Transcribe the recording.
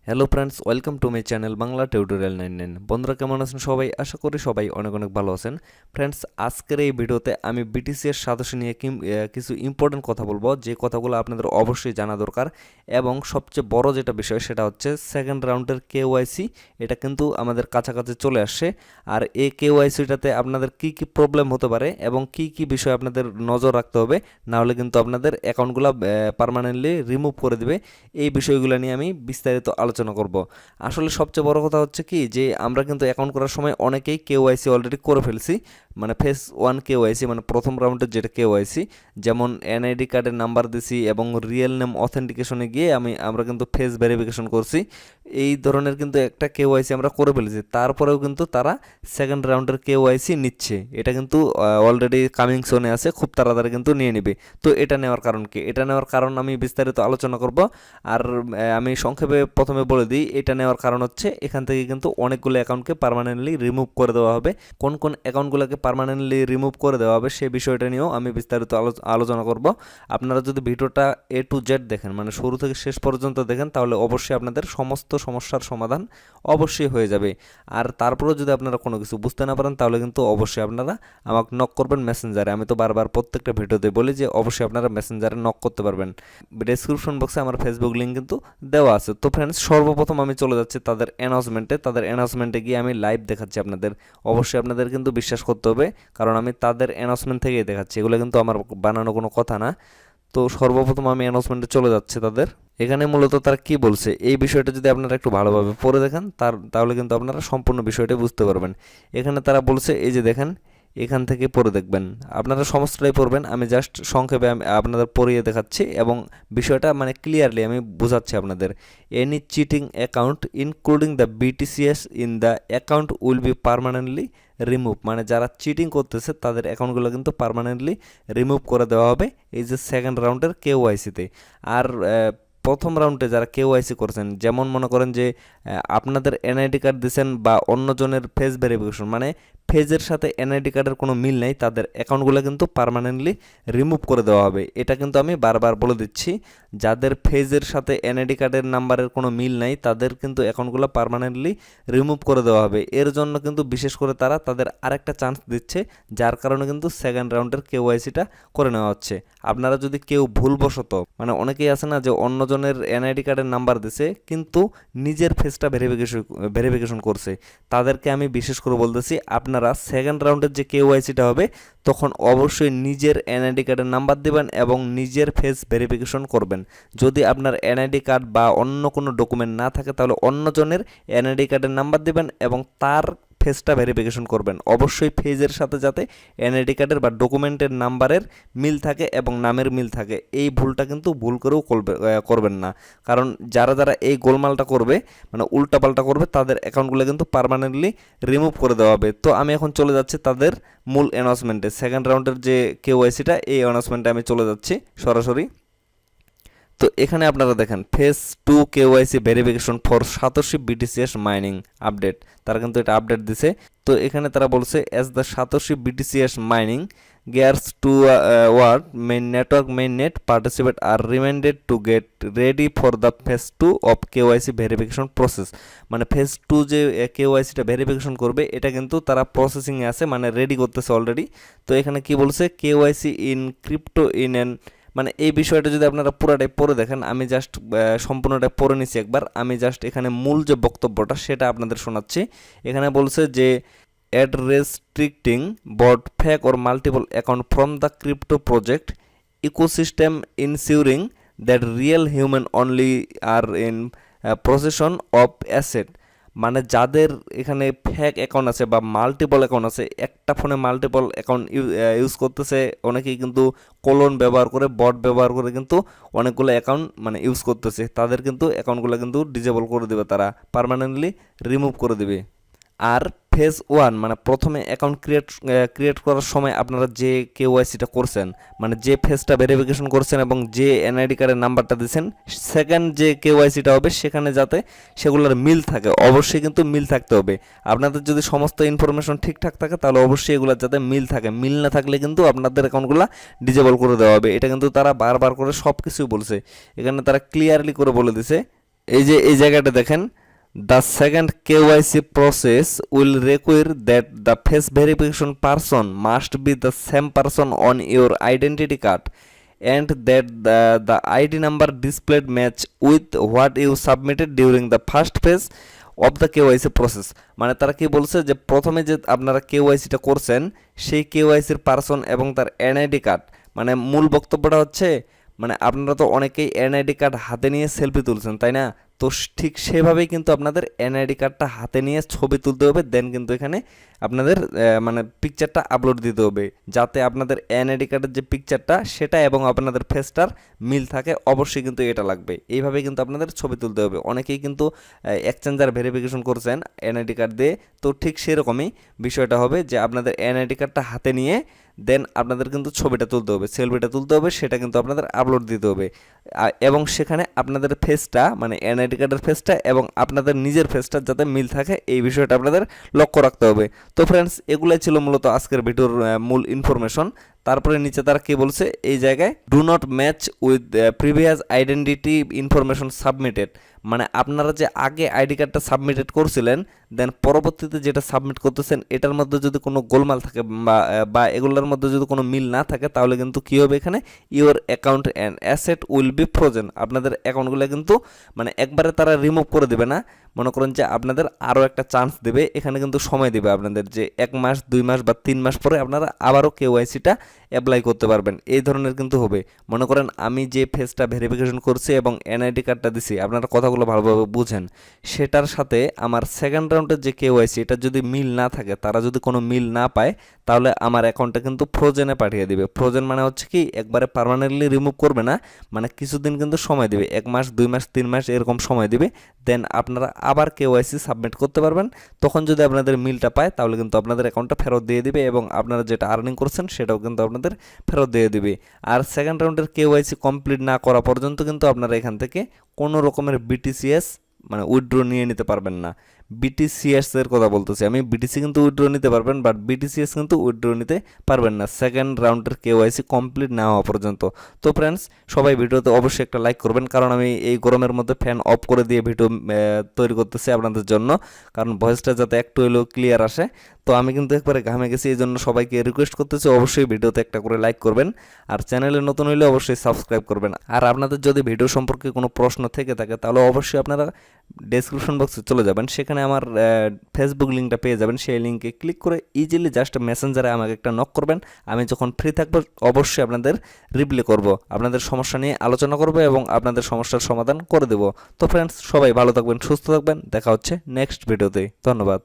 Hello friends, welcome to my channel Bangla tutorial 99। বন্ধুরা কেমন আছেন সবাই? আশা করি সবাই অনেক অনেক ভালো আছেন। ফ্রেন্ডস, আজকের এই ভিডিওতে আমি বিটিসি এর সাতোশি নিয়ে কিছু ইম্পর্টেন্ট কথা বলবো, যে কথাগুলো আপনাদের অবশ্যই জানা দরকার। এবং সবচেয়ে বড় যেটা বিষয় সেটা হচ্ছে সেকেন্ড রাউন্ডের কেওয়াইসি। এটা কিন্তু আমাদের কাছাকাছি চলে আসছে। আর এই কেওয়াইসিটাতে আপনাদের কি কি প্রবলেম হতে পারে এবং কি কি বিষয় আপনাদের নজর রাখতে হবে, না হলে কিন্তু আপনাদের অ্যাকাউন্টগুলো পার্মানেন্টলি রিমুভ করে দেবে। এই বিষয়গুলো নিয়ে আমি বিস্তারিত আলোচনা করব। আসলে সবচেয়ে বড় কথা হচ্ছে কি, যে আমরা কিন্তু অ্যাকাউন্ট করার সময় অনেকেই কেওয়াইসি অলরেডি করে ফেলছি, মানে ফেজ 1 কেওয়াইসি, মানে প্রথম রাউন্ডের যেটা কেওয়াইসি, যেমন এনআইডি কার্ডের নাম্বার দিছি এবং রিয়েল নেম অথেন্টিকেশনে গিয়ে আমরা কিন্তু ফেস ভেরিফিকেশন করছি। এই ধরনের কিন্তু একটা কেওয়াইসি আমরা করে ফেলেছি, তারপরেও কিন্তু তারা সেকেন্ড রাউন্ডের কেওয়াইসি নিচ্ছে। এটা কিন্তু অলরেডি কামিং সোনে আছে, খুব তাড়াতাড়ি কিন্তু নিয়ে নেবে। তো এটা নেওয়ার কারণ কি? এটা নেওয়ার কারণ আমি বিস্তারিত আলোচনা করব। আর আমি সংক্ষেপে প্রথমে বলে দিই, এটা নেওয়ার কারণ হচ্ছে এখান থেকে কিন্তু অনেকগুলো অ্যাকাউন্টকে পার্মানেন্টলি রিমুভ করে দেওয়া হবে। কোন কোন অ্যাকাউন্টগুলোকে পার্মানেন্টলি রিমুভ করে দেওয়া হবে সেই বিষয়টা নিয়েও আমি বিস্তারিত আলোচনা করব। আপনারা যদি ভিডিওটা এ টু জেড দেখেন, মানে শুরু থেকে শেষ পর্যন্ত দেখেন, তাহলে অবশ্যই আপনাদের সমস্ত সমস্যার সমাধান অবশ্যই হয়ে যাবে। আর তারপরেও যদি আপনারা কোনো কিছু বুঝতে না পারেন, তাহলে কিন্তু অবশ্যই আপনারা আমাকে নক করবেন মেসেঞ্জারে। আমি তো বারবার প্রত্যেকটা ভিডিওতে বলি যে অবশ্যই আপনারা মেসেঞ্জারে নক করতে পারবেন। ডেসক্রিপশন বক্সে আমার ফেসবুক লিঙ্ক কিন্তু দেওয়া আছে। তো ফ্রেন্ডস, সর্বপ্রথম আমি চলে যাচ্ছি তাদের অ্যানাউন্সমেন্টে গিয়ে আমি লাইভ দেখাচ্ছি আপনাদের। অবশ্যই আপনাদের কিন্তু বিশ্বাস করতে হবে, কারণ আমি তাদের অ্যানাউন্সমেন্ট থেকেই দেখাচ্ছি, এগুলো কিন্তু আমার বানানো কোনো কথা না। তো সর্বপ্রথম আমি অ্যানাউন্সমেন্টে চলে যাচ্ছি তাদের। এখানে মূলত তারা কি বলছে এই বিষয়টা যদি আপনারা একটু ভালোভাবে পড়ে দেখেন, তাহলে কিন্তু আপনারা সম্পূর্ণ বিষয়টা বুঝতে পারবেন। এখানে তারা বলছে, এই যে দেখেন, এখান থেকে পড়ে দেখবেন, আপনারা সমস্তটাই পড়বেন। আমি জাস্ট সংক্ষেপে আপনাদের পড়িয়ে দেখাচ্ছি এবং বিষয়টা মানে ক্লিয়ারলি আমি বোঝাচ্ছি আপনাদের। Any cheating account including the BTCs in the account will be permanently remove, মানে যারা চিটিং করতেছে তাদের অ্যাকাউন্টগুলো কিন্তু পার্মানেন্টলি রিমুভ করে দেওয়া হবে এই যে সেকেন্ড রাউন্ডের কেওয়াইসিতে। আর প্রথম রাউন্ডে যারা কেওয়াইসি করেছেন, যেমন মনে করেন যে আপনাদের এনআইডি কার্ড দিয়েছেন বা অন্যজনের ফেস ভেরিফিকেশন, মানে ফেজের সাথে এনআইডি কার্ডের কোনো মিল নেই, তাদের অ্যাকাউন্টগুলো কিন্তু পার্মানেন্টলি রিমুভ করে দেওয়া হবে। এটা কিন্তু আমি বারবার বলে দিচ্ছি, যাদের ফেজের সাথে এনআইডি কার্ডের নাম্বারের কোনো মিল নাই তাদের কিন্তু অ্যাকাউন্টগুলো পার্মানেন্টলি রিমুভ করে দেওয়া হবে। এর জন্য কিন্তু বিশেষ করে তারা তাদের আরেকটা চান্স দিচ্ছে, যার কারণে কিন্তু সেকেন্ড রাউন্ডের কেওয়াইসিটা করে নেওয়া হচ্ছে। আপনারা যদি কেউ ভুলবশত, মানে অনেকেই আছে না যে অন্যজনের এনআইডি কার্ডের নাম্বার দিছে কিন্তু নিজের ফেসটা ভেরিফিকেশন করছে, তাদেরকে আমি বিশেষ করে বলতেছি, আপনারা সেকেন্ড রাউন্ডের যে কেওয়াইসিটা হবে তখন অবশ্যই নিজের এনআইডি কার্ডের নাম্বার দেবেন এবং নিজের ফেস ভেরিফিকেশন করবেন। যদি আপনার এনআইডি কার্ড বা অন্য কোনো ডকুমেন্ট না থাকে, তাহলে অন্যজনের এনআইডি কার্ডের নাম্বার দেবেন এবং তার ফেসটা ভেরিফিকেশন করবেন। অবশ্যই ফেজের সাথে যাতে এনআইডি কার্ডের বা ডকুমেন্টের নাম্বারের মিল থাকে এবং নামের মিল থাকে, এই ভুলটা কিন্তু ভুল করেও করবেন না। কারণ যারা যারা এই গোলমালটা করবে, মানে উল্টাপাল্টা করবে, তাদের অ্যাকাউন্টগুলো কিন্তু পার্মানেন্টলি রিমুভ করে দেওয়া হবে। তো আমি এখন চলে যাচ্ছি তাদের মূল অ্যানাউন্সমেন্টে, সেকেন্ড রাউন্ডের যে কেওয়াইসিটা, এই অ্যানাউন্সমেন্টে আমি চলে যাচ্ছি সরাসরি। তো এখানে আপনারা দেখেন, phase 2 KYC verification for satoshi BTCs mining update, তারা কিন্তু এটা আপডেট দিছে। তো এখানে তারা বলছে, as the satoshi BTCs mining gears to what main network mainnet participate are reminded to get ready for the phase 2 of KYC verification process। মানে phase 2 যে কেওয়াইসিটা ভেরিফিকেশন করবে এটা কিন্তু তারা প্রসেসিংয়ে আছে, মানে রেডি করতেছে অলরেডি। তো এখানে কি বলছে, KYC in crypto in an, মানে এই বিষয়টা যদি আপনারা পুরোটাই পড়ে দেখেন, আমি জাস্ট সম্পূর্ণটা পড়ে নিছি একবার। আমি জাস্ট এখানে মূল যে বক্তব্যটা সেটা আপনাদের শোনাচ্ছি। এখানে বলছে যে at restricting bot fake or multiple account from the crypto project ecosystem, ensuring that real human only are in possession of asset। মানে যাদের এখানে ফেক অ্যাকাউন্ট আছে বা মাল্টিপল অ্যাকাউন্ট আছে, একটা ফোনে মাল্টিপল অ্যাকাউন্ট ইউজ করতেছে, অনেকেই কিন্তু কোলন ব্যবহার করে, বট ব্যবহার করে কিন্তু অনেকগুলো অ্যাকাউন্ট মানে ইউজ করতেছে, তাদের কিন্তু অ্যাকাউন্টগুলো কিন্তু ডিজেবল করে দেবে, তারা পার্মানেন্টলি রিমুভ করে দেবে। আর ফেজ 1 মানে প্রথমে অ্যাকাউন্ট ক্রিয়েট করার সময় আপনারা যে কেওয়াইসিটা করছেন, মানে যে ফেজটা ভেরিফিকেশন করছেন এবং যে এনআইডি কার্ডের নাম্বারটা দিয়েছেন, সেকেন্ড যে কেওয়াইসিটা হবে সেখানে যাতে সেগুলোর মিল থাকে, অবশ্যই কিন্তু মিল থাকতে হবে। আপনাদের যদি সমস্ত ইনফরমেশন ঠিকঠাক থাকে তাহলে অবশ্যই এগুলো যাতে মিল থাকে, মিল না থাকলে কিন্তু আপনাদের অ্যাকাউন্টগুলো ডিজেবল করে দেওয়া হবে। এটা কিন্তু তারা বারবার করে সব কিছুই বলছে, এখানে তারা ক্লিয়ারলি করে বলে দিছে এই জায়গাটা দেখেন, the second KYC process will require that the face verification person must be the same person on your identity card and that the ID number displayed match with what you submitted during the first phase of the KYC process। মানে তারা কি বলছে যে প্রথমে যে আপনারা কেওয়াইসিটা করছেন সেই কেওয়াইসির পারসন এবং তার এনআইডি কার্ড, মানে মূল বক্তব্যটা হচ্ছে মানে আপনারা তো অনেকেই এনআইডি কার্ড হাতে নিয়ে সেলফি তুলছেন, তাই না? তো ঠিক সেভাবেই কিন্তু আপনাদের এনআইডি কার্ডটা হাতে নিয়ে ছবি তুলতে হবে, দেন কিন্তু এখানে আপনাদের মানে পিকচারটা আপলোড দিতে হবে, যাতে আপনাদের এনআইডি কার্ডের যে পিকচারটা সেটা এবং আপনাদের ফেসটার মিল থাকে। অবশ্যই কিন্তু এটা লাগবে, এইভাবে কিন্তু আপনাদের ছবি তুলতে হবে। অনেকেই কিন্তু এক্সচেঞ্জার ভেরিফিকেশন করছেন এনআইডি কার্ড দিয়ে, তো ঠিক সেরকমই বিষয়টা হবে যে আপনাদের এনআইডি কার্ডটা হাতে নিয়ে দেন আপনাদের কিন্তু ছবিটা তুলতে হবে, সেলফিটা তুলতে হবে, সেটা কিন্তু আপনাদের আপলোড দিতে হবে। এবং সেখানে আপনাদের ফেসটা মানে এনআইডি কার্ডের ফেসটা এবং আপনাদের নিজের ফেসটা যাতে মিল থাকে এই বিষয়টা আপনাদের লক্ষ্য রাখতে হবে। তো ফ্রেন্ডস, এগুলাই ছিল মূলত আজকের ভিডিওর মূল ইনফরমেশন। তারপরে নিচে তারা কি বলছে এই জায়গায়, do not match with previous identity information submitted. মানে আপনারা যে আগে আইডি কার্ডটা সাবমিটেড করছিলেন দেন পরবর্তীতে যেটা সাবমিট করতেছেন এটার মধ্যে যদি কোনো গোলমাল থাকে বা এগুলোর মধ্যে যদি কোনো মিল না থাকে তাহলে কিন্তু কী হবে, এখানে your account and asset will be frozen. আপনাদের অ্যাকাউন্টগুলো কিন্তু মানে একবারে তারা রিমুভ করে দেবে না, মনে করেন যে আপনাদের আরও একটা চান্স দেবে, এখানে কিন্তু সময় দেবে আপনাদের, যে 1 মাস 2 মাস বা 3 মাস পরে আপনারা আবারও কেওয়াইসিটা অ্যাপ্লাই করতে পারবেন। এই ধরনের কিন্তু হবে। মনে করেন আমি যে ফেসটা ভেরিফিকেশন করছি এবং এনআইডি কার্ডটা দিছি, আপনারা কথাগুলো ভালোভাবে বুঝেন, সেটার সাথে আমার সেকেন্ড রাউন্ডের যে কেওয়াইসি এটা যদি মিল না থাকে, তারা যদি কোনো মিল না পায় তাহলে আমার অ্যাকাউন্টটা কিন্তু ফ্রোজেনে পাঠিয়ে দিবে। ফ্রোজেন মানে হচ্ছে কি একবারে পার্মানেন্টলি রিমুভ করবে না, মানে কিছুদিন কিন্তু সময় দিবে, 1 মাস 2 মাস 3 মাস এরকম সময় দিবে, দেন আপনারা আবার কেওয়াইসি সাবমিট করতে পারবেন। তখন যদি আপনাদের মিলটা পায় তাহলে কিন্তু আপনাদের অ্যাকাউন্টটা ফেরত দিয়ে দিবে এবং আপনারা যেটা আর্নিং করছেন সেটাও কিন্তু আপনাদের ফেরত দিয়ে দিবে। আর সেকেন্ড রাউন্ডের কেওয়াইসি কমপ্লিট না করা পর্যন্ত কিন্তু আপনারা এখান থেকে কোনো রকমের বিটিসিএস মানে উইথড্র নিয়ে নিতে পারবেন না। বিটিসিএস এর কথা বলতেছি আমি, বিটিসি কিন্তু উইথড্র নিতে পারবেন, বাট বিটিসিএস কিন্তু উইথড্র নিতে পারবেন না সেকেন্ড রাউন্ডের কেওয়াইসি কমপ্লিট না হওয়া পর্যন্ত। তো ফ্রেন্ডস, সবাই ভিডিওতে অবশ্যই একটা লাইক করবেন, কারণ আমি এই গরমের মধ্যে ফ্যান অফ করে দিয়ে ভিডিও তৈরি করতেছি আপনাদের জন্য, কারণ ভয়েসটা যাতে একটু হলেও ক্লিয়ার আসে। তো আমি কিন্তু একবারে ঘামে গেছি, এই জন্য সবাইকে রিকোয়েস্ট করতেছি অবশ্যই ভিডিওতে একটা করে লাইক করবেন, আর চ্যানেলে নতুন হলে অবশ্যই সাবস্ক্রাইব করবেন। আর আপনাদের যদি ভিডিও সম্পর্কে কোনো প্রশ্ন থেকে থাকে তাহলে অবশ্যই আপনারা ডেসক্রিপশন বক্সে চলে যাবেন, সেখানে আমার ফেসবুক লিঙ্কটা পেয়ে যাবেন। সেই লিঙ্কে ক্লিক করে ইজিলি জাস্ট মেসেঞ্জারে আমাকে একটা নক করবেন, আমি যখন ফ্রি থাকবো অবশ্যই আপনাদের রিপ্লাই করব, আপনাদের সমস্যা নিয়ে আলোচনা করব এবং আপনাদের সমস্যার সমাধান করে দেব। তো ফ্রেন্ডস, সবাই ভালো থাকবেন, সুস্থ থাকবেন, দেখা হচ্ছে নেক্সট ভিডিওতে। ধন্যবাদ।